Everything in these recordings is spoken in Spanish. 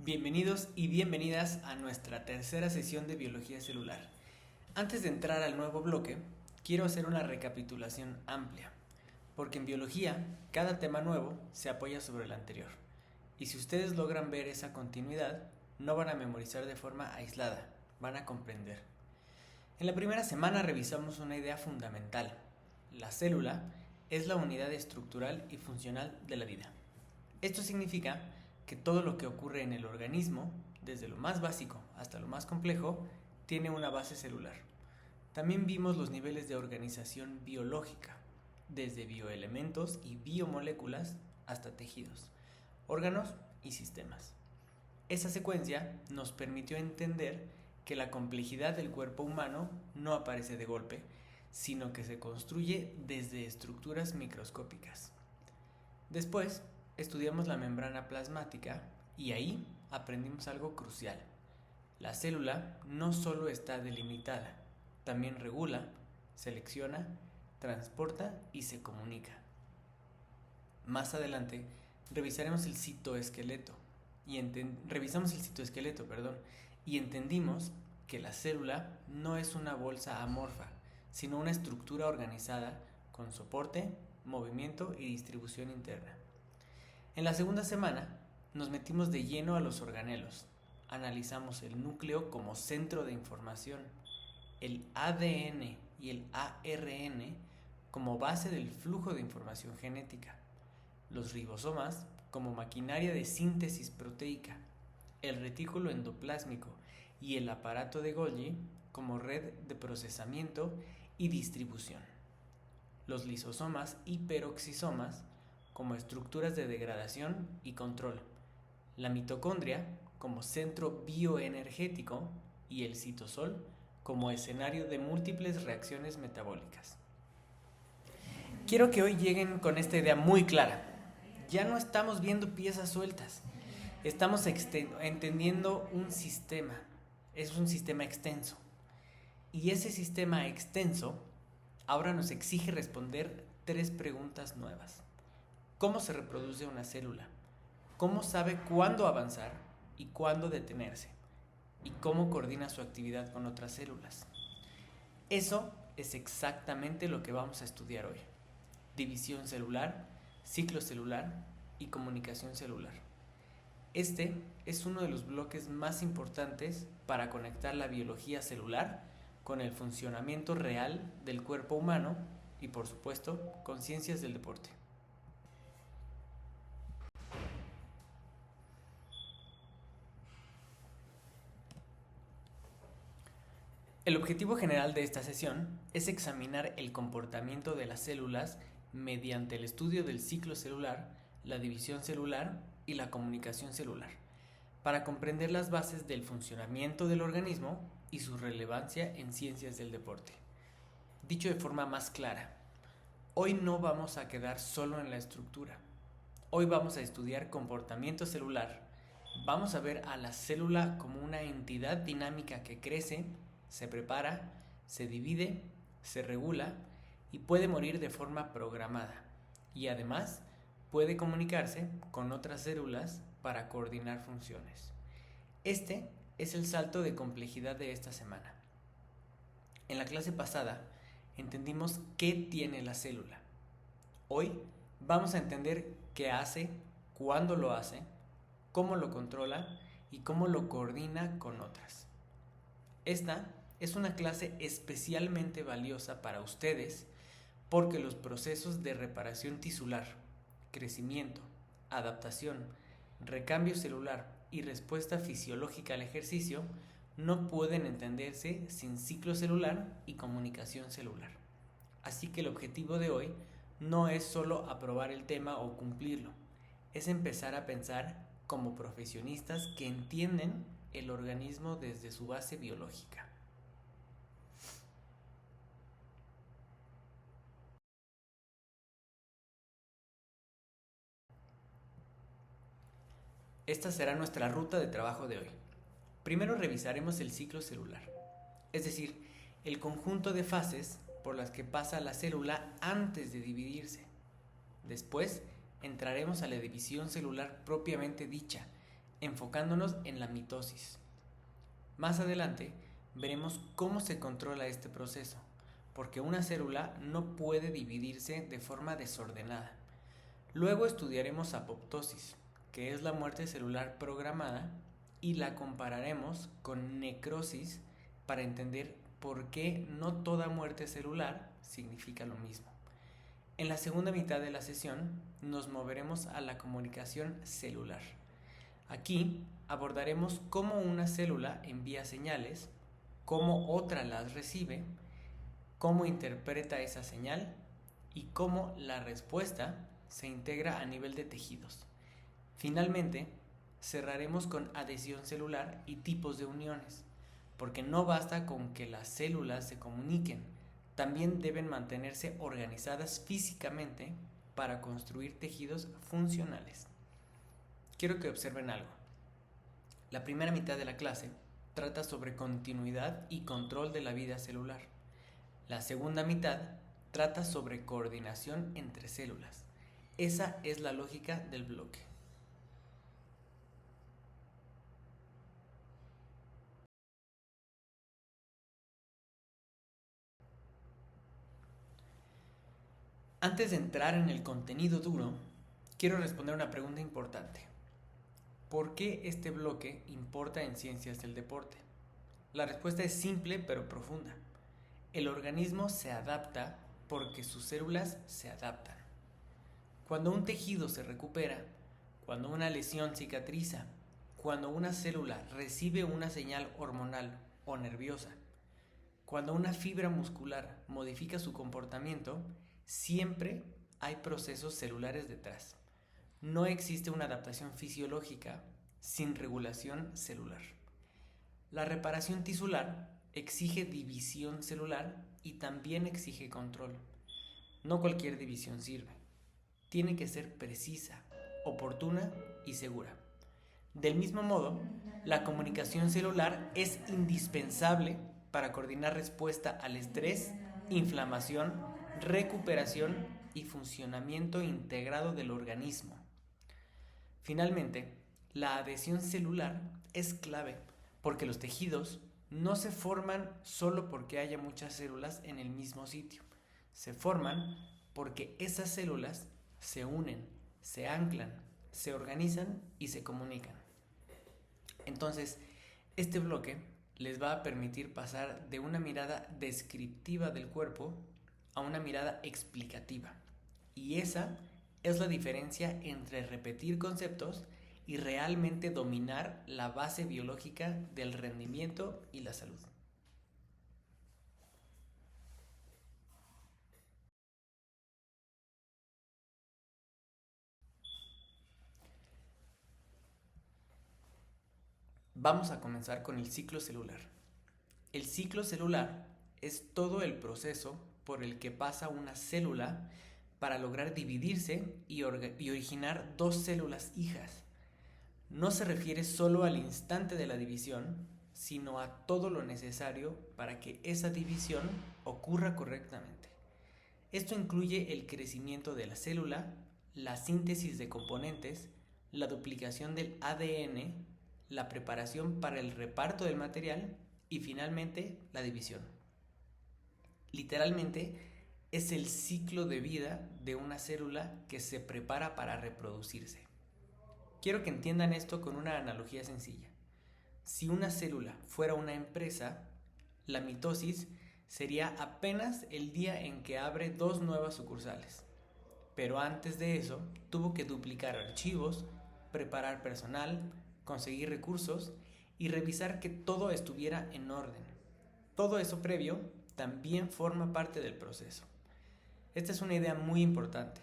Bienvenidos y bienvenidas a nuestra tercera sesión de biología celular. Antes de entrar al nuevo bloque, quiero hacer una recapitulación amplia, porque en biología cada tema nuevo se apoya sobre el anterior, y si ustedes logran ver esa continuidad, no van a memorizar de forma aislada, van a comprender. En la primera semana revisamos una idea fundamental. La célula es la unidad estructural y funcional de la vida. Esto significa que todo lo que ocurre en el organismo, desde lo más básico hasta lo más complejo, tiene una base celular. También vimos los niveles de organización biológica, desde bioelementos y biomoléculas hasta tejidos, órganos y sistemas. Esa secuencia nos permitió entender que la complejidad del cuerpo humano no aparece de golpe, sino que se construye desde estructuras microscópicas. Después, estudiamos la membrana plasmática y ahí aprendimos algo crucial. La célula no solo está delimitada, también regula, selecciona, transporta y se comunica. Más adelante revisamos el citoesqueleto y entendimos que la célula no es una bolsa amorfa, sino una estructura organizada con soporte, movimiento y distribución interna. En la segunda semana nos metimos de lleno a los organelos. Analizamos el núcleo como centro de información, el ADN y el ARN como base del flujo de información genética, los ribosomas como maquinaria de síntesis proteica, el retículo endoplásmico y el aparato de Golgi como red de procesamiento y distribución, los lisosomas y peroxisomas como estructuras de degradación y control, la mitocondria como centro bioenergético y el citosol como escenario de múltiples reacciones metabólicas. Quiero que hoy lleguen con esta idea muy clara. Ya no estamos viendo piezas sueltas, estamos entendiendo un sistema, es un sistema extenso. Y ese sistema extenso ahora nos exige responder 3 preguntas nuevas. ¿Cómo se reproduce una célula? ¿Cómo sabe cuándo avanzar y cuándo detenerse? ¿Y cómo coordina su actividad con otras células? Eso es exactamente lo que vamos a estudiar hoy. División celular, ciclo celular y comunicación celular. Este es uno de los bloques más importantes para conectar la biología celular con el funcionamiento real del cuerpo humano y, por supuesto, con ciencias del deporte. El objetivo general de esta sesión es examinar el comportamiento de las células mediante el estudio del ciclo celular, la división celular y la comunicación celular, para comprender las bases del funcionamiento del organismo y su relevancia en ciencias del deporte. Dicho de forma más clara, hoy no vamos a quedar solo en la estructura. Hoy vamos a estudiar comportamiento celular. Vamos a ver a la célula como una entidad dinámica que crece, se prepara, se divide, se regula y puede morir de forma programada. Y además puede comunicarse con otras células para coordinar funciones. Este es el salto de complejidad de esta semana. En la clase pasada entendimos qué tiene la célula. Hoy vamos a entender qué hace, cuándo lo hace, cómo lo controla y cómo lo coordina con otras. Esta es una clase especialmente valiosa para ustedes porque los procesos de reparación tisular, crecimiento, adaptación, recambio celular y respuesta fisiológica al ejercicio no pueden entenderse sin ciclo celular y comunicación celular. Así que el objetivo de hoy no es solo aprobar el tema o cumplirlo, es empezar a pensar como profesionistas que entienden el organismo desde su base biológica. Esta será nuestra ruta de trabajo de hoy. Primero revisaremos el ciclo celular, es decir, el conjunto de fases por las que pasa la célula antes de dividirse. Después entraremos a la división celular propiamente dicha, enfocándonos en la mitosis. Más adelante veremos cómo se controla este proceso, porque una célula no puede dividirse de forma desordenada. Luego estudiaremos apoptosis, que es la muerte celular programada, y la compararemos con necrosis para entender por qué no toda muerte celular significa lo mismo. En la segunda mitad de la sesión nos moveremos a la comunicación celular. Aquí abordaremos cómo una célula envía señales, cómo otra las recibe, cómo interpreta esa señal y cómo la respuesta se integra a nivel de tejidos. Finalmente, cerraremos con adhesión celular y tipos de uniones, porque no basta con que las células se comuniquen, también deben mantenerse organizadas físicamente para construir tejidos funcionales. Quiero que observen algo. La primera mitad de la clase trata sobre continuidad y control de la vida celular. La segunda mitad trata sobre coordinación entre células. Esa es la lógica del bloque. Antes de entrar en el contenido duro, quiero responder una pregunta importante. ¿Por qué este bloque importa en ciencias del deporte? La respuesta es simple pero profunda. El organismo se adapta porque sus células se adaptan. Cuando un tejido se recupera, cuando una lesión cicatriza, cuando una célula recibe una señal hormonal o nerviosa, cuando una fibra muscular modifica su comportamiento, siempre hay procesos celulares detrás. No existe una adaptación fisiológica sin regulación celular. La reparación tisular exige división celular y también exige control. No cualquier división sirve. Tiene que ser precisa, oportuna y segura. Del mismo modo, la comunicación celular es indispensable para coordinar respuesta al estrés, inflamación, recuperación y funcionamiento integrado del organismo. Finalmente, la adhesión celular es clave porque los tejidos no se forman solo porque haya muchas células en el mismo sitio. Se forman porque esas células se unen, se anclan, se organizan y se comunican. Entonces, este bloque les va a permitir pasar de una mirada descriptiva del cuerpo a una mirada explicativa. Y esa es la diferencia entre repetir conceptos y realmente dominar la base biológica del rendimiento y la salud. Vamos a comenzar con el ciclo celular. El ciclo celular es todo el proceso por el que pasa una célula para lograr dividirse y originar dos células hijas. No se refiere solo al instante de la división, sino a todo lo necesario para que esa división ocurra correctamente. Esto incluye el crecimiento de la célula, la síntesis de componentes, la duplicación del ADN, la preparación para el reparto del material y finalmente la división. Literalmente es el ciclo de vida de una célula que se prepara para reproducirse. Quiero que entiendan esto con una analogía sencilla. Si una célula fuera una empresa, la mitosis sería apenas el día en que abre 2 nuevas sucursales. Pero antes de eso, tuvo que duplicar archivos, preparar personal, conseguir recursos y revisar que todo estuviera en orden. Todo eso previo también forma parte del proceso. Esta es una idea muy importante.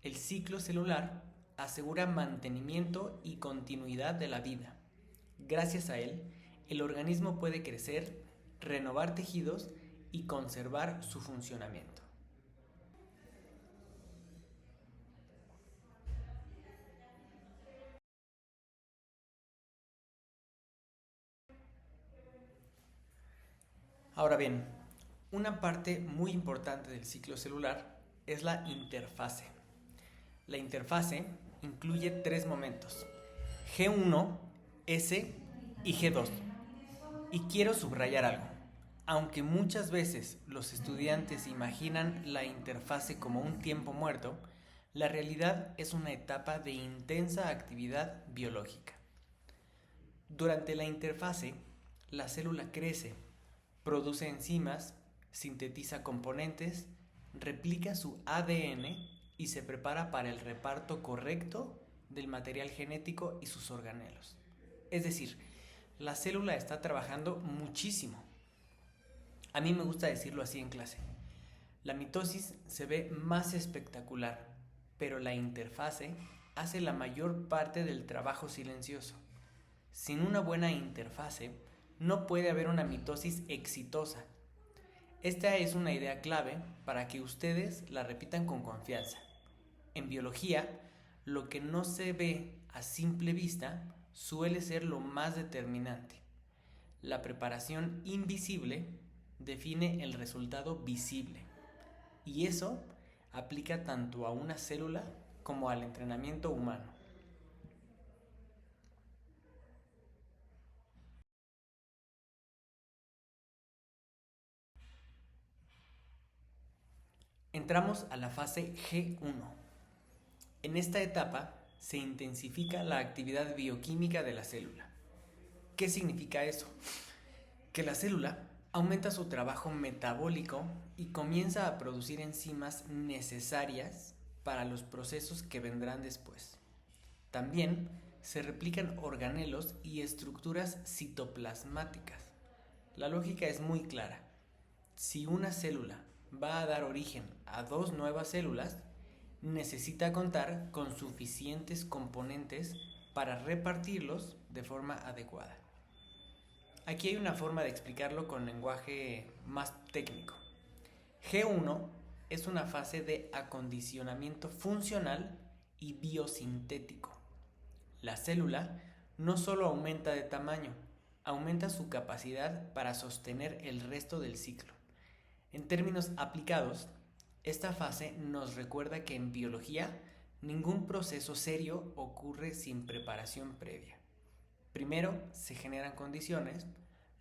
El ciclo celular asegura mantenimiento y continuidad de la vida. Gracias a él, el organismo puede crecer, renovar tejidos y conservar su funcionamiento. Ahora bien, una parte muy importante del ciclo celular es la interfase. La interfase incluye 3 momentos. G1 S y G2. Y quiero subrayar algo. Aunque muchas veces los estudiantes imaginan la interfase como un tiempo muerto, la realidad es una etapa de intensa actividad biológica. Durante la interfase, la célula crece, produce enzimas, sintetiza componentes, replica su ADN y se prepara para el reparto correcto del material genético y sus organelos. Es decir, la célula está trabajando muchísimo. A mí me gusta decirlo así en clase. La mitosis se ve más espectacular, pero la interfase hace la mayor parte del trabajo silencioso. Sin una buena interfase, no puede haber una mitosis exitosa. Esta es una idea clave para que ustedes la repitan con confianza. En biología, lo que no se ve a simple vista suele ser lo más determinante. La preparación invisible define el resultado visible. Y eso aplica tanto a una célula como al entrenamiento humano. Entramos a la fase G1. En esta etapa se intensifica la actividad bioquímica de la célula. ¿Qué significa eso? Que la célula aumenta su trabajo metabólico y comienza a producir enzimas necesarias para los procesos que vendrán después. También se replican organelos y estructuras citoplasmáticas. La lógica es muy clara. Si una célula va a dar origen a dos nuevas células, necesita contar con suficientes componentes para repartirlos de forma adecuada. Aquí hay una forma de explicarlo con lenguaje más técnico. G1 es una fase de acondicionamiento funcional y biosintético. La célula no solo aumenta de tamaño, aumenta su capacidad para sostener el resto del ciclo. En términos aplicados, esta fase nos recuerda que en biología ningún proceso serio ocurre sin preparación previa. Primero se generan condiciones,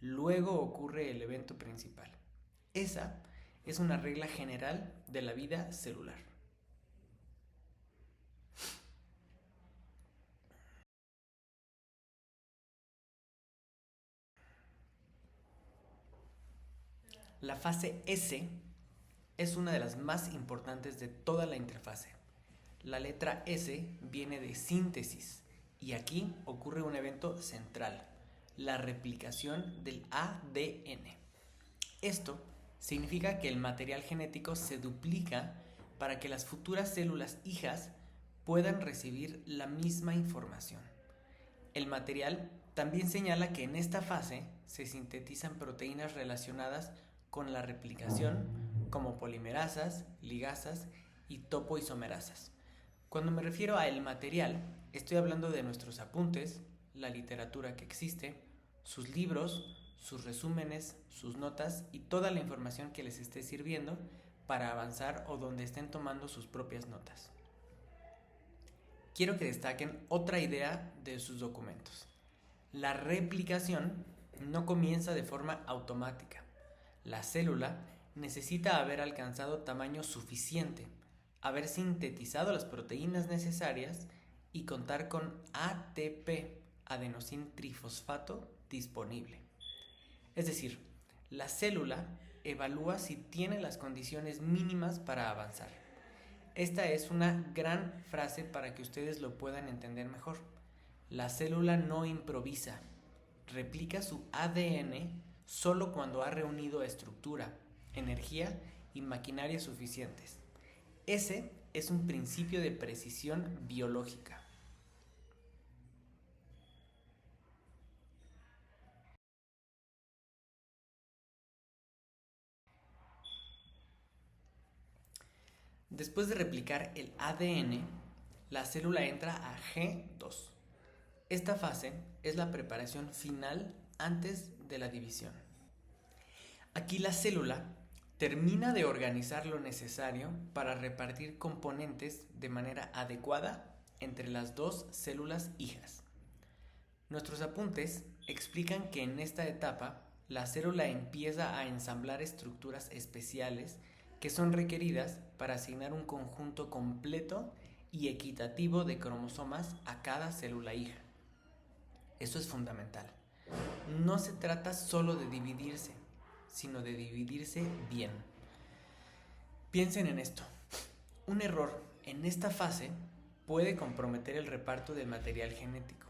luego ocurre el evento principal. Esa es una regla general de la vida celular. La fase S es una de las más importantes de toda la interfase. La letra S viene de síntesis y aquí ocurre un evento central, la replicación del ADN. Esto significa que el material genético se duplica para que las futuras células hijas puedan recibir la misma información. El material también señala que en esta fase se sintetizan proteínas relacionadas con la replicación, como polimerasas, ligasas y topoisomerasas. Cuando me refiero a el material, estoy hablando de nuestros apuntes, la literatura que existe, sus libros, sus resúmenes, sus notas y toda la información que les esté sirviendo para avanzar o donde estén tomando sus propias notas. Quiero que destaquen otra idea de sus documentos. La replicación no comienza de forma automática. La célula necesita haber alcanzado tamaño suficiente, haber sintetizado las proteínas necesarias y contar con ATP, adenosín trifosfato, disponible. Es decir, la célula evalúa si tiene las condiciones mínimas para avanzar. Esta es una gran frase para que ustedes lo puedan entender mejor. La célula no improvisa, replica su ADN solo cuando ha reunido estructura, energía y maquinaria suficientes. Ese es un principio de precisión biológica. Después de replicar el ADN, la célula entra a G2. Esta fase es la preparación final antes de la división. Aquí la célula termina de organizar lo necesario para repartir componentes de manera adecuada entre las dos células hijas. Nuestros apuntes explican que en esta etapa la célula empieza a ensamblar estructuras especiales que son requeridas para asignar un conjunto completo y equitativo de cromosomas a cada célula hija. Eso es fundamental. No se trata solo de dividirse, sino de dividirse bien. Piensen en esto. Un error en esta fase puede comprometer el reparto del material genético.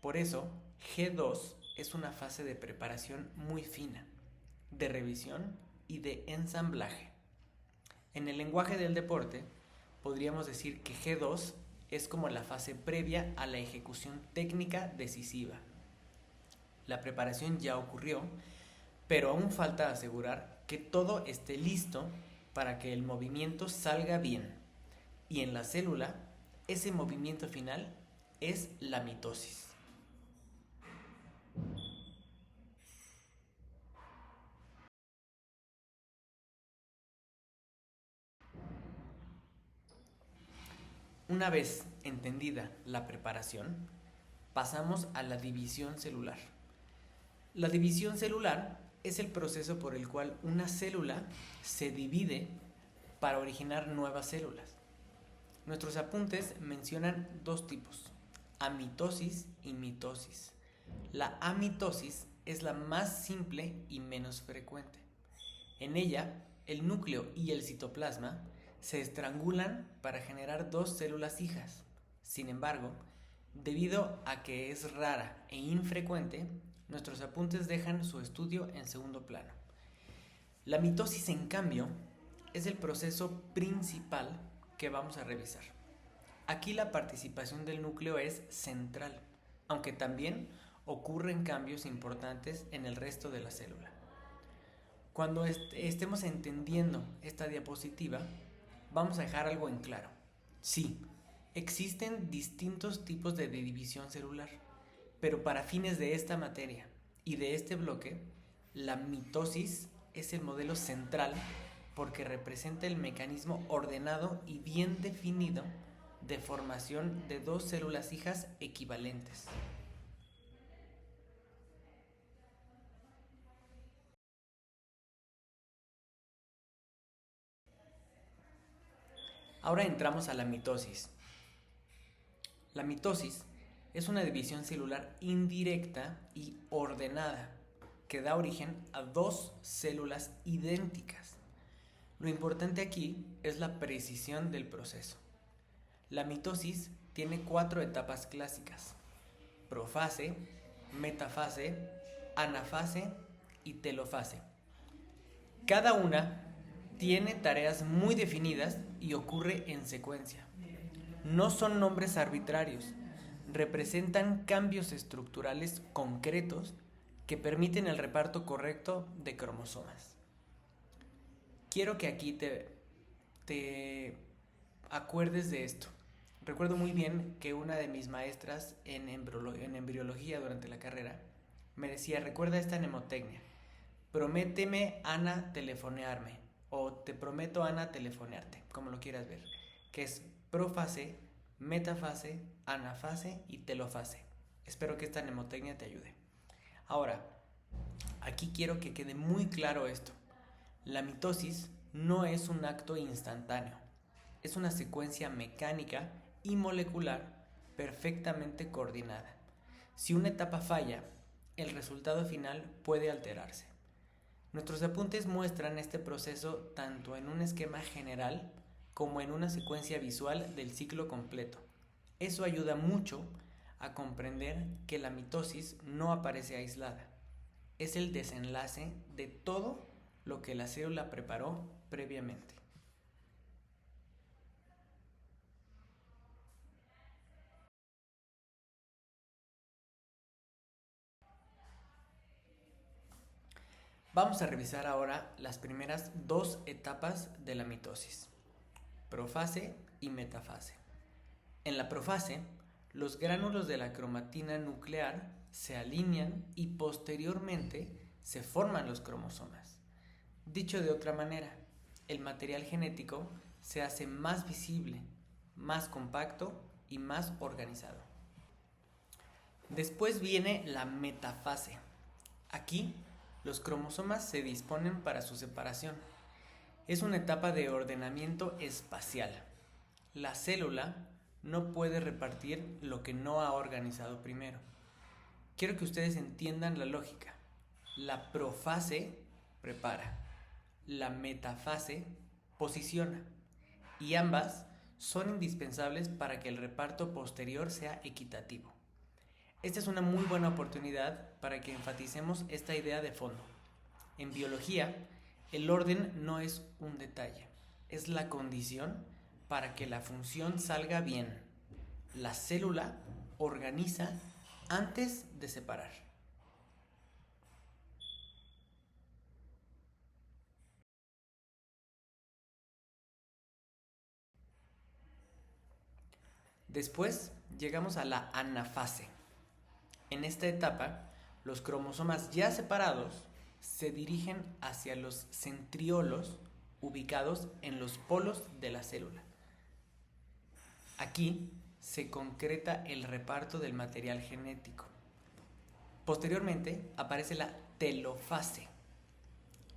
Por eso, G2 es una fase de preparación muy fina, de revisión y de ensamblaje. En el lenguaje del deporte, podríamos decir que G2 es como la fase previa a la ejecución técnica decisiva. La preparación ya ocurrió, pero aún falta asegurar que todo esté listo para que el movimiento salga bien. Y en la célula, ese movimiento final es la mitosis. Una vez entendida la preparación, pasamos a la división celular. La división celular es el proceso por el cual una célula se divide para originar nuevas células. Nuestros apuntes mencionan dos tipos, amitosis y mitosis. La amitosis es la más simple y menos frecuente. En ella, el núcleo y el citoplasma se estrangulan para generar dos células hijas. Sin embargo, debido a que es rara e infrecuente, nuestros apuntes dejan su estudio en segundo plano. La mitosis, en cambio, es el proceso principal que vamos a revisar. Aquí la participación del núcleo es central, aunque también ocurren cambios importantes en el resto de la célula. Cuando estemos entendiendo esta diapositiva, vamos a dejar algo en claro. Sí, existen distintos tipos de división celular, pero para fines de esta materia y de este bloque, la mitosis es el modelo central porque representa el mecanismo ordenado y bien definido de formación de dos células hijas equivalentes. Ahora entramos a la mitosis. La mitosis es una división celular indirecta y ordenada que da origen a dos células idénticas. Lo importante aquí es la precisión del proceso. La mitosis tiene 4 etapas clásicas: profase, metafase, anafase y telofase. Cada una tiene tareas muy definidas y ocurre en secuencia. No son nombres arbitrarios, representan cambios estructurales concretos que permiten el reparto correcto de cromosomas. Quiero que aquí te acuerdes de esto. Recuerdo muy bien que una de mis maestras en embriología durante la carrera me decía: recuerda esta mnemotecnia, prométeme, Ana, telefonearme, o te prometo, Ana, telefonearte, como lo quieras ver, que es profase, metafase, anafase y telofase. Espero que esta mnemotecnia te ayude. Ahora, aquí quiero que quede muy claro esto. La mitosis no es un acto instantáneo, es una secuencia mecánica y molecular perfectamente coordinada. Si una etapa falla, el resultado final puede alterarse. Nuestros apuntes muestran este proceso tanto en un esquema general como en una secuencia visual del ciclo completo. Eso ayuda mucho a comprender que la mitosis no aparece aislada. Es el desenlace de todo lo que la célula preparó previamente. Vamos a revisar ahora las primeras 2 etapas de la mitosis: profase y metafase. En la profase, los gránulos de la cromatina nuclear se alinean y posteriormente se forman los cromosomas. Dicho de otra manera, el material genético se hace más visible, más compacto y más organizado. Después viene la metafase. Aquí, los cromosomas se disponen para su separación. Es una etapa de ordenamiento espacial. La célula no puede repartir lo que no ha organizado primero. Quiero que ustedes entiendan la lógica. La profase prepara, la metafase posiciona, y ambas son indispensables para que el reparto posterior sea equitativo. Esta es una muy buena oportunidad para que enfaticemos esta idea de fondo. En biología, el orden no es un detalle, es la condición para que la función salga bien. La célula organiza antes de separar. Después llegamos a la anafase. En esta etapa, los cromosomas ya separados se dirigen hacia los centriolos ubicados en los polos de la célula. Aquí se concreta el reparto del material genético. Posteriormente aparece la telofase.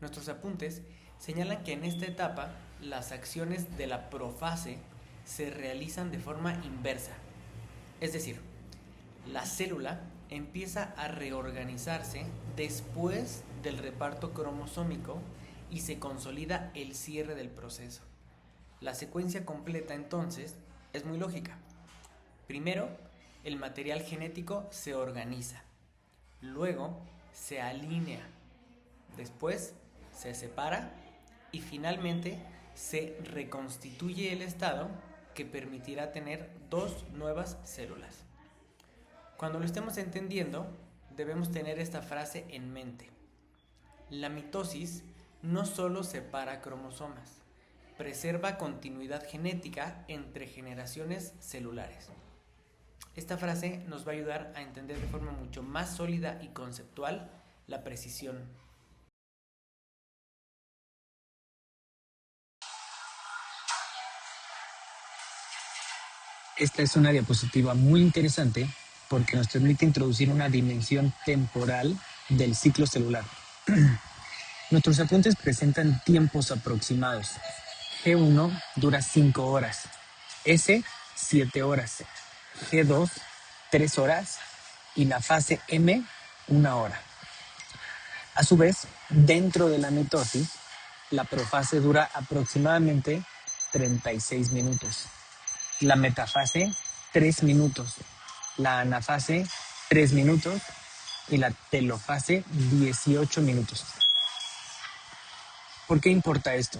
Nuestros apuntes señalan que en esta etapa las acciones de la profase se realizan de forma inversa. Es decir, la célula empieza a reorganizarse después del reparto cromosómico y se consolida el cierre del proceso. La secuencia completa entonces es muy lógica. Primero, el material genético se organiza, luego se alinea, después se separa y finalmente se reconstituye el estado que permitirá tener dos nuevas células. Cuando lo estemos entendiendo, debemos tener esta frase en mente. La mitosis no solo separa cromosomas, preserva continuidad genética entre generaciones celulares. Esta frase nos va a ayudar a entender de forma mucho más sólida y conceptual la precisión. Esta es una diapositiva muy interesante porque nos permite introducir una dimensión temporal del ciclo celular. Nuestros apuntes presentan tiempos aproximados. G1 dura 5 horas, S 7 horas, G2 3 horas y la fase M 1 hora. A su vez, dentro de la mitosis, la profase dura aproximadamente 36 minutos. La metafase, 3 minutos. La anafase, 3 minutos. Y la telofase, 18 minutos. ¿Por qué importa esto?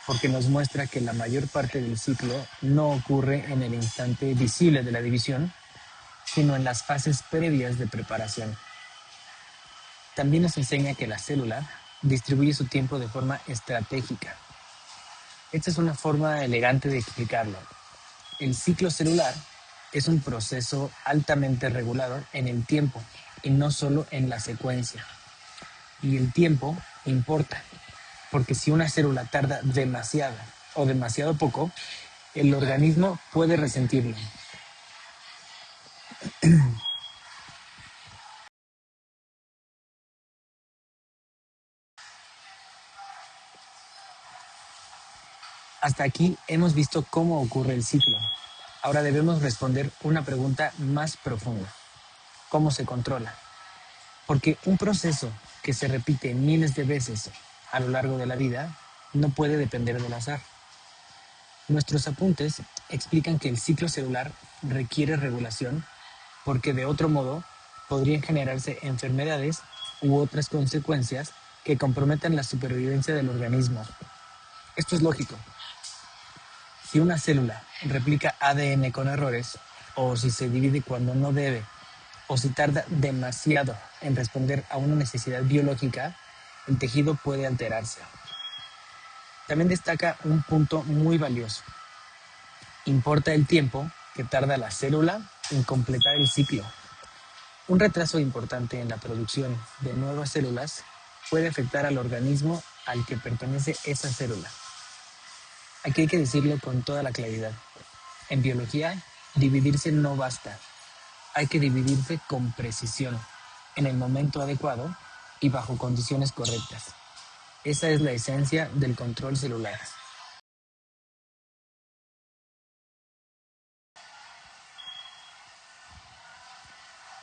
Porque nos muestra que la mayor parte del ciclo no ocurre en el instante visible de la división, sino en las fases previas de preparación. También nos enseña que la célula distribuye su tiempo de forma estratégica. Esta es una forma elegante de explicarlo. El ciclo celular es un proceso altamente regulado en el tiempo y no solo en la secuencia. Y el tiempo importa, porque si una célula tarda demasiado o demasiado poco, el organismo puede resentirlo. Hasta aquí hemos visto cómo ocurre el ciclo. Ahora debemos responder una pregunta más profunda. ¿Cómo se controla? Porque un proceso que se repite miles de veces a lo largo de la vida no puede depender del azar. Nuestros apuntes explican que el ciclo celular requiere regulación porque de otro modo podrían generarse enfermedades u otras consecuencias que comprometan la supervivencia del organismo. Esto es lógico. Si una célula replica ADN con errores, o si se divide cuando no debe, o si tarda demasiado en responder a una necesidad biológica, el tejido puede alterarse. También destaca un punto muy valioso. Importa el tiempo que tarda la célula en completar el ciclo. Un retraso importante en la producción de nuevas células puede afectar al organismo al que pertenece esa célula. Aquí hay que decirlo con toda la claridad. En biología, dividirse no basta. hay que dividirse con precisión, en el momento adecuado y bajo condiciones correctas. Esa es la esencia del control celular.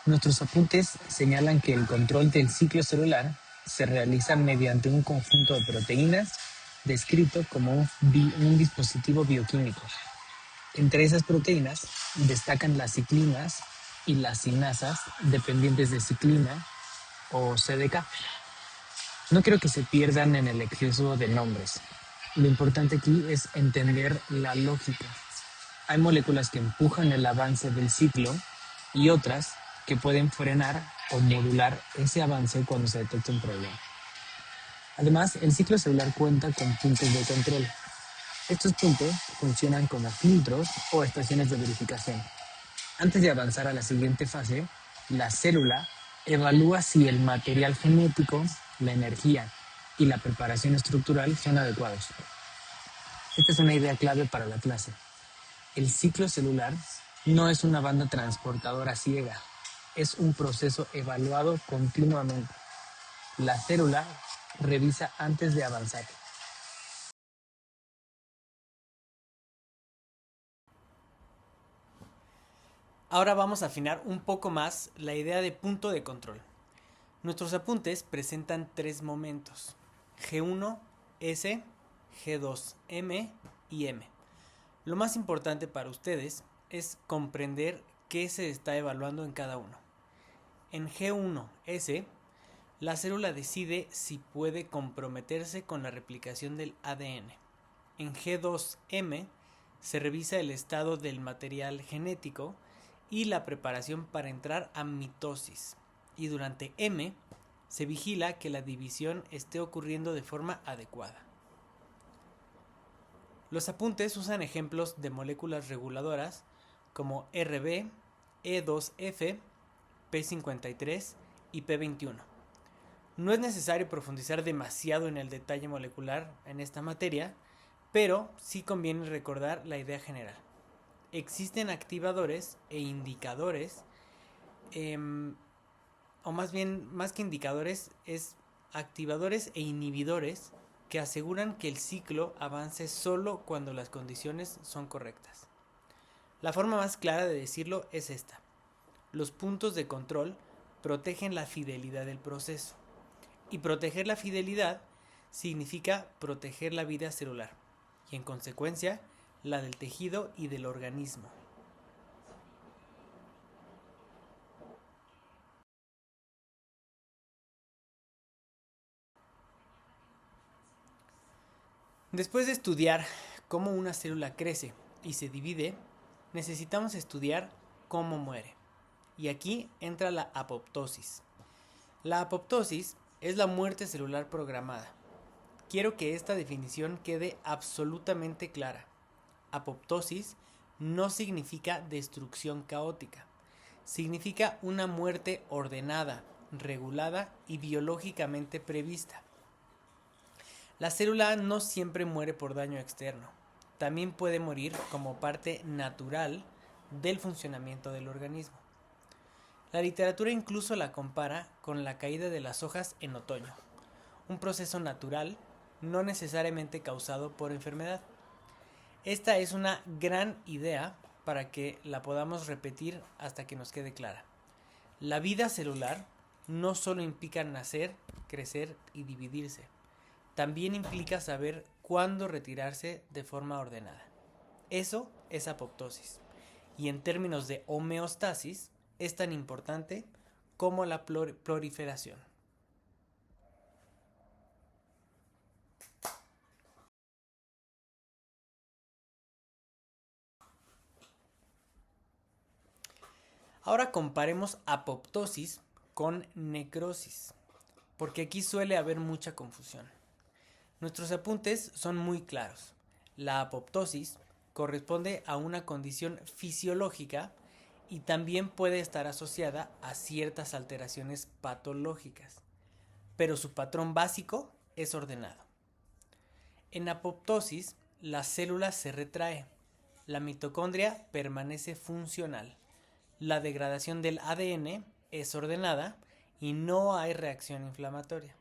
Nuestros apuntes señalan que el control del ciclo celular se realiza mediante un conjunto de proteínas descrito como un dispositivo bioquímico. Entre esas proteínas destacan las ciclinas y las sinasas dependientes de ciclina o CDK. No quiero que se pierdan en el exceso de nombres. Lo importante aquí es entender la lógica. Hay moléculas que empujan el avance del ciclo y otras que pueden frenar o modular ese avance cuando se detecta un problema. Además, el ciclo celular cuenta con puntos de control. Estos puntos funcionan como filtros o estaciones de verificación. Antes de avanzar a la siguiente fase, la célula evalúa si el material genético, la energía y la preparación estructural son adecuados. Esta es una idea clave para la clase. El ciclo celular no es una banda transportadora ciega, es un proceso evaluado continuamente. La célula revisa antes de avanzar. Ahora vamos a afinar un poco más la idea de punto de control. Nuestros apuntes presentan tres momentos: G1, S, G2, M y M. Lo más importante para ustedes es comprender qué se está evaluando en cada uno. En G1S, la célula decide si puede comprometerse con la replicación del ADN. En G2M se revisa el estado del material genético y la preparación para entrar a mitosis. Y durante M se vigila que la división esté ocurriendo de forma adecuada. Los apuntes usan ejemplos de moléculas reguladoras como RB, E2F, P53 y P21. No es necesario profundizar demasiado en el detalle molecular en esta materia, pero sí conviene recordar la idea general. Existen activadores e indicadores, o más bien, más que indicadores, es activadores e inhibidores que aseguran que el ciclo avance solo cuando las condiciones son correctas. La forma más clara de decirlo es esta: los puntos de control protegen la fidelidad del proceso, y proteger la fidelidad significa proteger la vida celular y, en consecuencia, la del tejido y del organismo. Después de estudiar cómo una célula crece y se divide, necesitamos estudiar cómo muere. Y aquí entra la apoptosis. La apoptosis es la muerte celular programada. Quiero que esta definición quede absolutamente clara. Apoptosis no significa destrucción caótica. Significa una muerte ordenada, regulada y biológicamente prevista. La célula no siempre muere por daño externo. También puede morir como parte natural del funcionamiento del organismo. La literatura incluso la compara con la caída de las hojas en otoño, un proceso natural, no necesariamente causado por enfermedad. Esta es una gran idea para que la podamos repetir hasta que nos quede clara. La vida celular no solo implica nacer, crecer y dividirse. También implica saber cuándo retirarse de forma ordenada. Eso es apoptosis. Y en términos de homeostasis, es tan importante como la proliferación. Ahora comparemos apoptosis con necrosis, porque aquí suele haber mucha confusión. Nuestros apuntes son muy claros. La apoptosis corresponde a una condición fisiológica y también puede estar asociada a ciertas alteraciones patológicas, pero su patrón básico es ordenado. En apoptosis, la célula se retrae, la mitocondria permanece funcional, La degradación del ADN es ordenada y no hay reacción inflamatoria.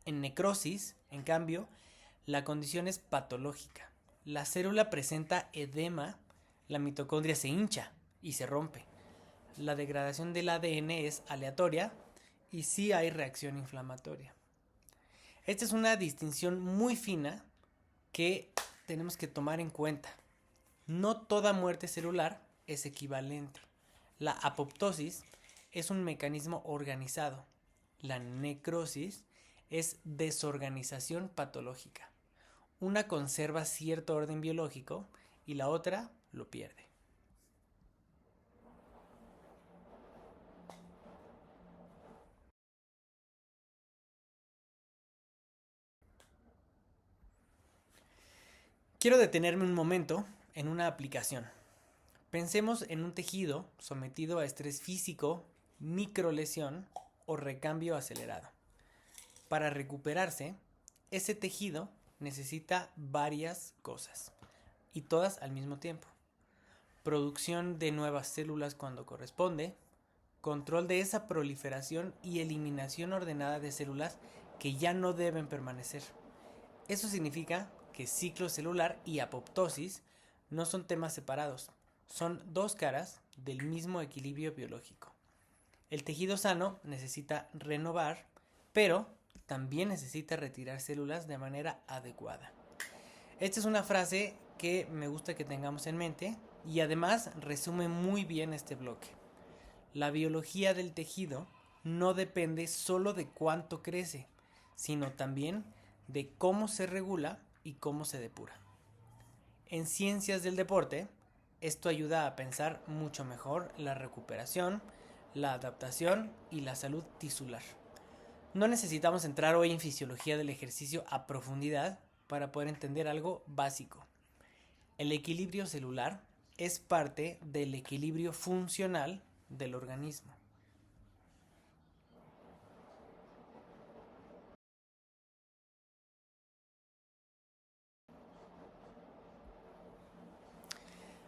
En necrosis, en cambio, la condición es patológica. La célula presenta edema, la mitocondria se hincha y se rompe. La degradación del ADN es aleatoria y sí hay reacción inflamatoria. Esta es una distinción muy fina que tenemos que tomar en cuenta. No toda muerte celular es equivalente. La apoptosis es un mecanismo organizado. La necrosis es desorganización patológica. Una conserva cierto orden biológico y la otra lo pierde. Quiero detenerme un momento en una aplicación. Pensemos en un tejido sometido a estrés físico, microlesión o recambio acelerado. Para recuperarse, ese tejido necesita varias cosas y todas al mismo tiempo. Producción de nuevas células cuando corresponde, control de esa proliferación y eliminación ordenada de células que ya no deben permanecer. Eso significa que ciclo celular y apoptosis no son temas separados, son dos caras del mismo equilibrio biológico. El tejido sano necesita renovar, pero también necesita retirar células de manera adecuada. Esta es una frase que me gusta que tengamos en mente y además resume muy bien este bloque. La biología del tejido no depende solo de cuánto crece, sino también de cómo se regula y cómo se depura. En ciencias del deporte, esto ayuda a pensar mucho mejor la recuperación, la adaptación y la salud tisular. No necesitamos entrar hoy en fisiología del ejercicio a profundidad para poder entender algo básico. El equilibrio celular es parte del equilibrio funcional del organismo.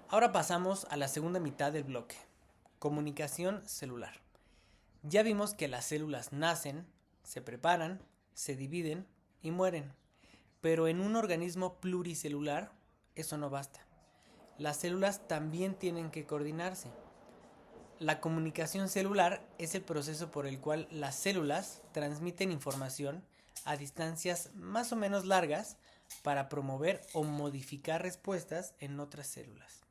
Ahora pasamos a la segunda mitad del bloque, comunicación celular. Ya vimos que las células nacen, se preparan, se dividen y mueren, pero en un organismo pluricelular eso no basta. Las células también tienen que coordinarse. La comunicación celular es el proceso por el cual las células transmiten información a distancias más o menos largas para promover o modificar respuestas en otras células.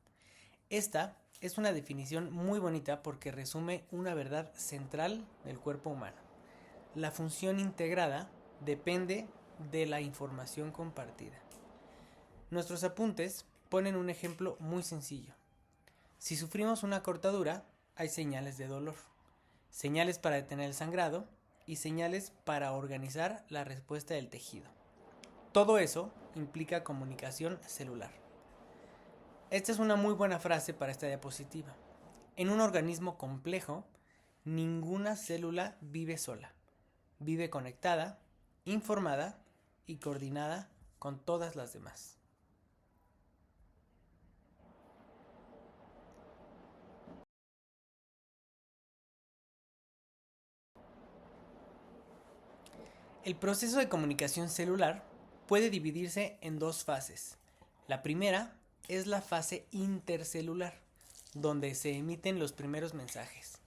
Esta es una definición muy bonita porque resume una verdad central del cuerpo humano. La función integrada depende de la información compartida. Nuestros apuntes ponen un ejemplo muy sencillo. Si sufrimos una cortadura, hay señales de dolor, señales para detener el sangrado y señales para organizar la respuesta del tejido. Todo eso implica comunicación celular. Esta es una muy buena frase para esta diapositiva. En un organismo complejo, ninguna célula vive sola. Vive conectada, informada y coordinada con todas las demás. El proceso de comunicación celular puede dividirse en dos fases. La primera es la fase intercelular, donde se emiten los primeros mensajes.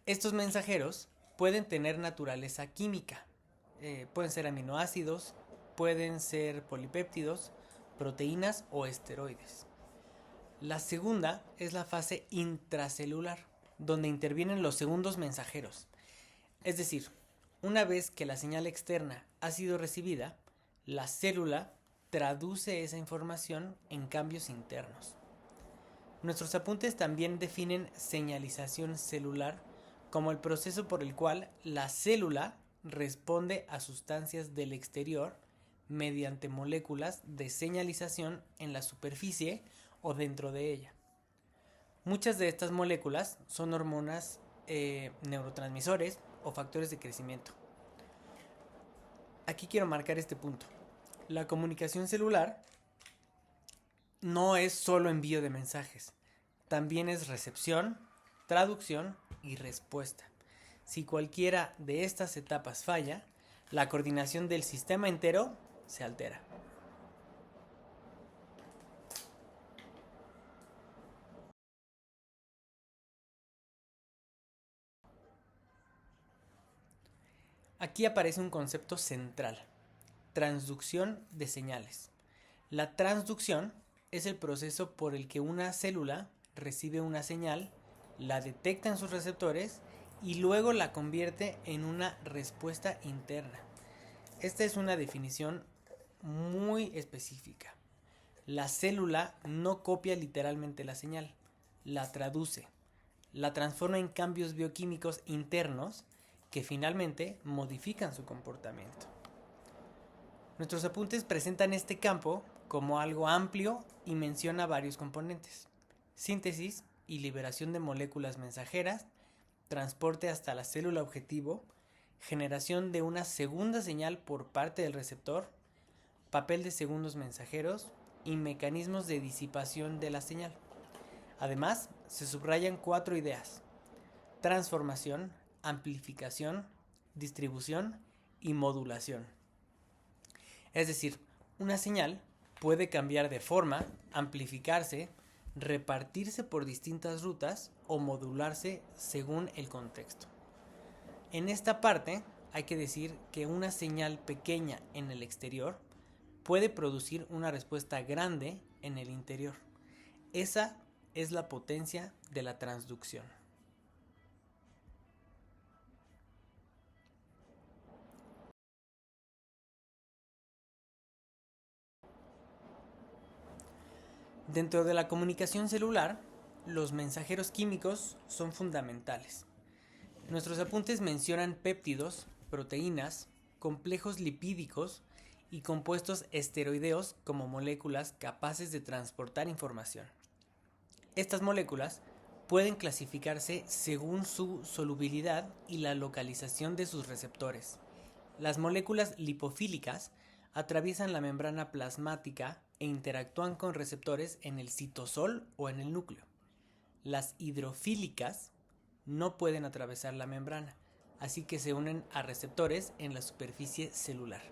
Estos mensajeros pueden tener naturaleza química. Pueden ser aminoácidos, pueden ser polipéptidos, proteínas o esteroides. La segunda es la fase intracelular, donde intervienen los segundos mensajeros. Es decir, una vez que la señal externa ha sido recibida, la célula traduce esa información en cambios internos. Nuestros apuntes también definen señalización celular como el proceso por el cual la célula responde a sustancias del exterior mediante moléculas de señalización en la superficie o dentro de ella. Muchas de estas moléculas son hormonas, neurotransmisores o factores de crecimiento. Aquí quiero marcar este punto. La comunicación celular no es solo envío de mensajes, también es recepción, traducción y respuesta. Si cualquiera de estas etapas falla, la coordinación del sistema entero se altera. Aquí aparece un concepto central: transducción de señales. La transducción es el proceso por el que una célula recibe una señal, la detecta en sus receptores y luego la convierte en una respuesta interna. Esta es una definición muy específica. La célula no copia literalmente la señal, la traduce, la transforma en cambios bioquímicos internos que finalmente modifican su comportamiento. Nuestros apuntes presentan este campo como algo amplio y menciona varios componentes: síntesis y liberación de moléculas mensajeras, transporte hasta la célula objetivo, generación de una segunda señal por parte del receptor, papel de segundos mensajeros y mecanismos de disipación de la señal. Además, se subrayan 4 ideas: transformación, amplificación, distribución y modulación. Es decir, una señal puede cambiar de forma, amplificarse, repartirse por distintas rutas o modularse según el contexto. En esta parte hay que decir que una señal pequeña en el exterior puede producir una respuesta grande en el interior. Esa es la potencia de la transducción. Dentro de la comunicación celular, los mensajeros químicos son fundamentales. Nuestros apuntes mencionan péptidos, proteínas, complejos lipídicos y compuestos esteroideos como moléculas capaces de transportar información. Estas moléculas pueden clasificarse según su solubilidad y la localización de sus receptores. Las moléculas lipofílicas atraviesan la membrana plasmática e interactúan con receptores en el citosol o en el núcleo. Las hidrofílicas no pueden atravesar la membrana, así que se unen a receptores en la superficie celular.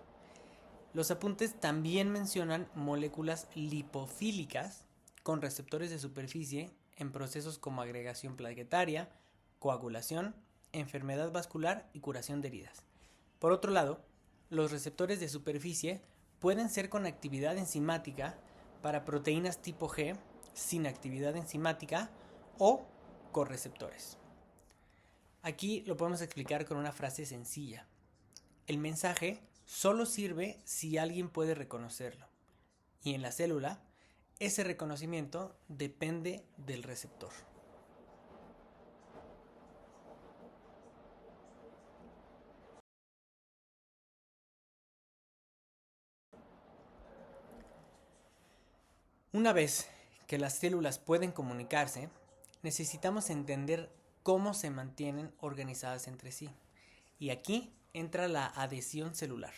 Los apuntes también mencionan moléculas lipofílicas con receptores de superficie en procesos como agregación plaquetaria, coagulación, enfermedad vascular y curación de heridas. Por otro lado, los receptores de superficie pueden ser con actividad enzimática para proteínas tipo G sin actividad enzimática o correceptores. Aquí lo podemos explicar con una frase sencilla: el mensaje solo sirve si alguien puede reconocerlo, y en la célula ese reconocimiento depende del receptor. Una vez que las células pueden comunicarse, necesitamos entender cómo se mantienen organizadas entre sí. Y aquí entra la adhesión celular.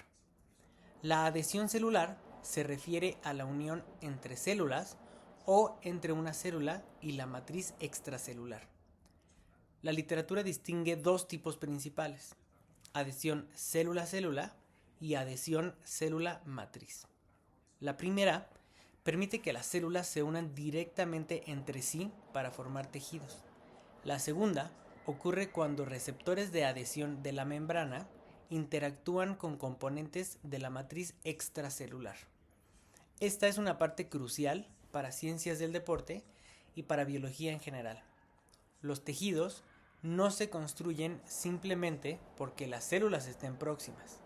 La adhesión celular se refiere a la unión entre células o entre una célula y la matriz extracelular. La literatura distingue 2 tipos principales: adhesión célula-célula y adhesión célula-matriz. La primera permite que las células se unan directamente entre sí para formar tejidos. La segunda ocurre cuando receptores de adhesión de la membrana interactúan con componentes de la matriz extracelular. Esta es una parte crucial para ciencias del deporte y para biología en general. Los tejidos no se construyen simplemente porque las células estén próximas.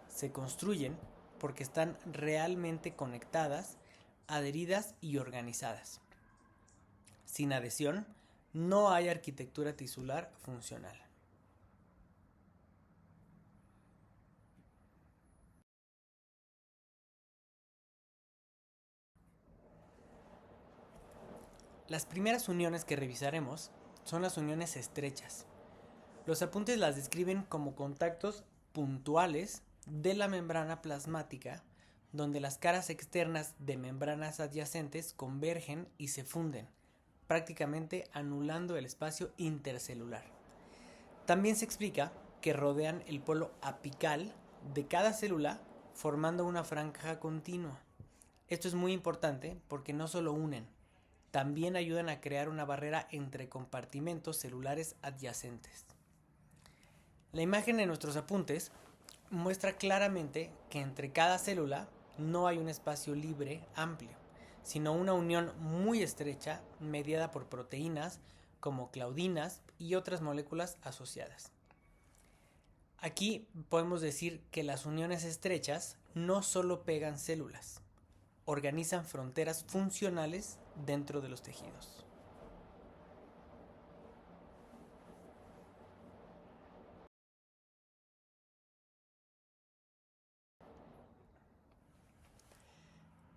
Se construyen porque están realmente conectadas, adheridas y organizadas. Sin adhesión, no hay arquitectura tisular funcional. Las primeras uniones que revisaremos son las uniones estrechas. Los apuntes las describen como contactos puntuales de la membrana plasmática, donde las caras externas de membranas adyacentes convergen y se funden, prácticamente anulando el espacio intercelular. También se explica que rodean el polo apical de cada célula formando una franja continua. Esto es muy importante porque no solo unen, también ayudan a crear una barrera entre compartimentos celulares adyacentes. La imagen de nuestros apuntes muestra claramente que entre cada célula no hay un espacio libre amplio, sino una unión muy estrecha mediada por proteínas como claudinas y otras moléculas asociadas. Aquí podemos decir que las uniones estrechas no solo pegan células, organizan fronteras funcionales dentro de los tejidos.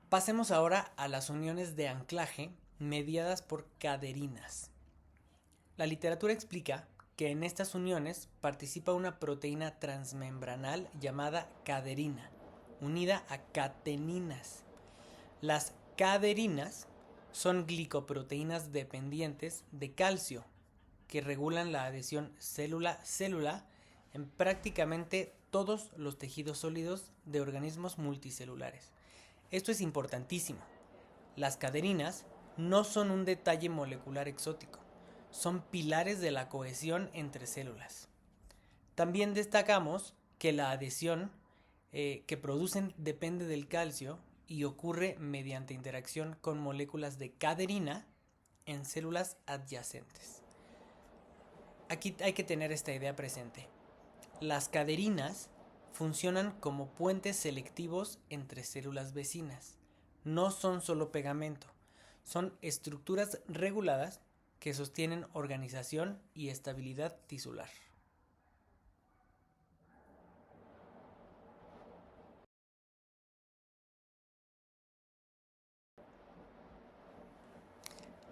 Pasemos ahora a las uniones de anclaje mediadas por caderinas. La literatura explica que en estas uniones participa una proteína transmembranal llamada caderina, unida a cateninas. Las caderinas son glicoproteínas dependientes de calcio que regulan la adhesión célula-célula en prácticamente todos los tejidos sólidos de organismos multicelulares. Esto es importantísimo. Las caderinas no son un detalle molecular exótico, son pilares de la cohesión entre células. También destacamos que la adhesión que producen depende del calcio y ocurre mediante interacción con moléculas de caderina en células adyacentes. Aquí hay que tener esta idea presente. Las caderinas funcionan como puentes selectivos entre células vecinas. No son solo pegamento, son estructuras reguladas que sostienen organización y estabilidad tisular.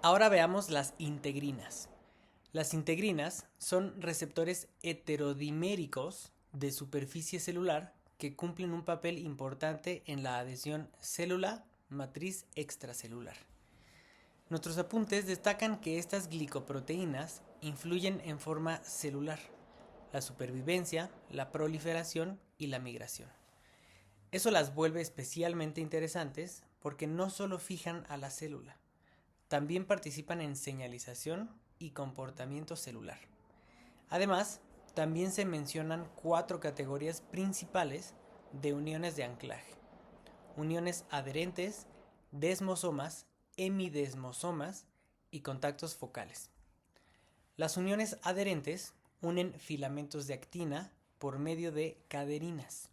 Ahora veamos las integrinas. Las integrinas son receptores heterodiméricos de superficie celular que cumplen un papel importante en la adhesión célula-matriz extracelular. Nuestros apuntes destacan que estas glicoproteínas influyen en forma celular, la supervivencia, la proliferación y la migración. Eso las vuelve especialmente interesantes porque no solo fijan a la célula, también participan en señalización y comportamiento celular. Además, también se mencionan 4 categorías principales de uniones de anclaje: uniones adherentes, desmosomas, hemidesmosomas y contactos focales. Las uniones adherentes unen filamentos de actina por medio de caderinas.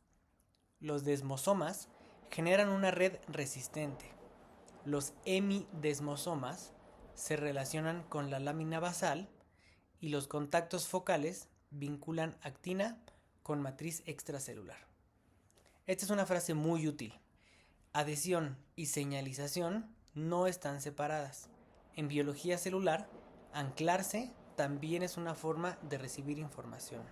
Los desmosomas generan una red resistente. Los hemidesmosomas se relacionan con la lámina basal y los contactos focales vinculan actina con matriz extracelular. Esta es una frase muy útil. Adhesión y señalización no están separadas. En biología celular, anclarse también es una forma de recibir información.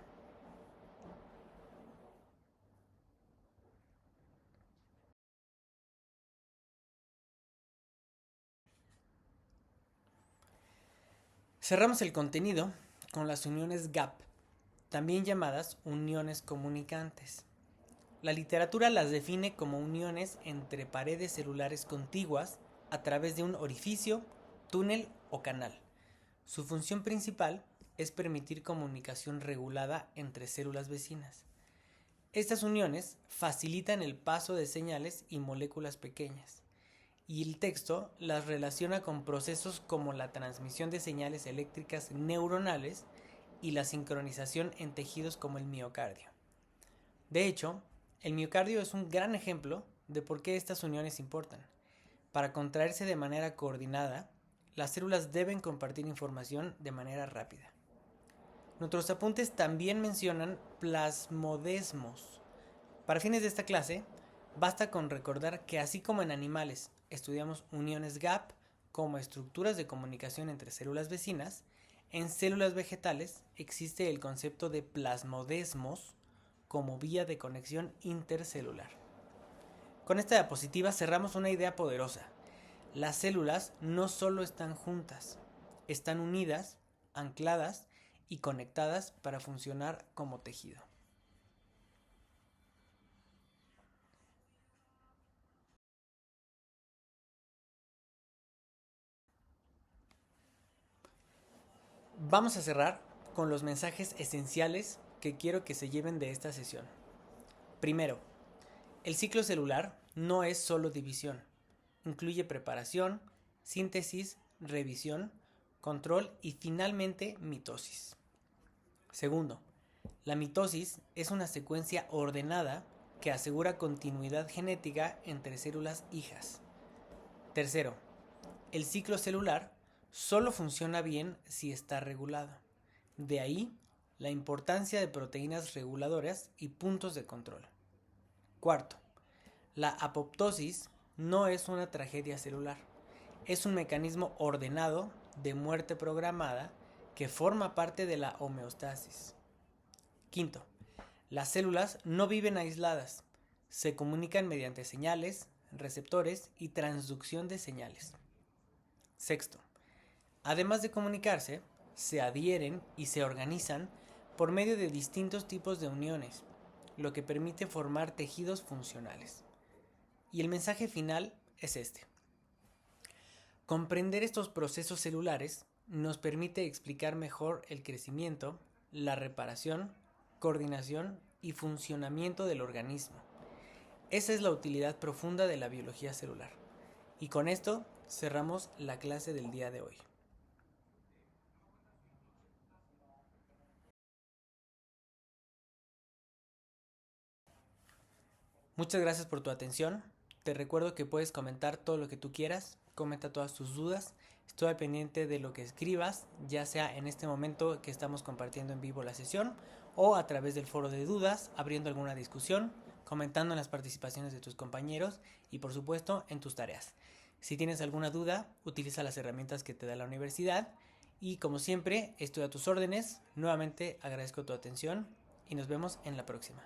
Cerramos el contenido con las uniones gap, también llamadas uniones comunicantes. La literatura las define como uniones entre paredes celulares contiguas a través de un orificio, túnel o canal. Su función principal es permitir comunicación regulada entre células vecinas. Estas uniones facilitan el paso de señales y moléculas pequeñas, y el texto las relaciona con procesos como la transmisión de señales eléctricas neuronales y la sincronización en tejidos como el miocardio. De hecho, el miocardio es un gran ejemplo de por qué estas uniones importan. Para contraerse de manera coordinada, las células deben compartir información de manera rápida. Nuestros apuntes también mencionan plasmodesmos. Para fines de esta clase, basta con recordar que así como en animales estudiamos uniones gap como estructuras de comunicación entre células vecinas, en células vegetales existe el concepto de plasmodesmos como vía de conexión intercelular. Con esta diapositiva cerramos una idea poderosa. Las células no solo están juntas, están unidas, ancladas y conectadas para funcionar como tejido. Vamos a cerrar con los mensajes esenciales que quiero que se lleven de esta sesión. Primero, el ciclo celular no es solo división. Incluye preparación, síntesis, revisión, control y finalmente mitosis. Segundo, la mitosis es una secuencia ordenada que asegura continuidad genética entre células hijas. Tercero, el ciclo celular solo funciona bien si está regulado. De ahí la importancia de proteínas reguladoras y puntos de control. Cuarto, la apoptosis no es una tragedia celular. Es un mecanismo ordenado de muerte programada que forma parte de la homeostasis. Quinto, las células no viven aisladas. Se comunican mediante señales, receptores y transducción de señales. Sexto, además de comunicarse, se adhieren y se organizan por medio de distintos tipos de uniones, lo que permite formar tejidos funcionales. Y el mensaje final es este. Comprender estos procesos celulares nos permite explicar mejor el crecimiento, la reparación, coordinación y funcionamiento del organismo. Esa es la utilidad profunda de la biología celular. Y con esto cerramos la clase del día de hoy. Muchas gracias por tu atención. Te recuerdo que puedes comentar todo lo que tú quieras, comenta todas tus dudas. Estoy pendiente de lo que escribas, ya sea en este momento que estamos compartiendo en vivo la sesión o a través del foro de dudas, abriendo alguna discusión, comentando en las participaciones de tus compañeros y por supuesto en tus tareas. Si tienes alguna duda, utiliza las herramientas que te da la universidad y como siempre estoy a tus órdenes. Nuevamente agradezco tu atención y nos vemos en la próxima.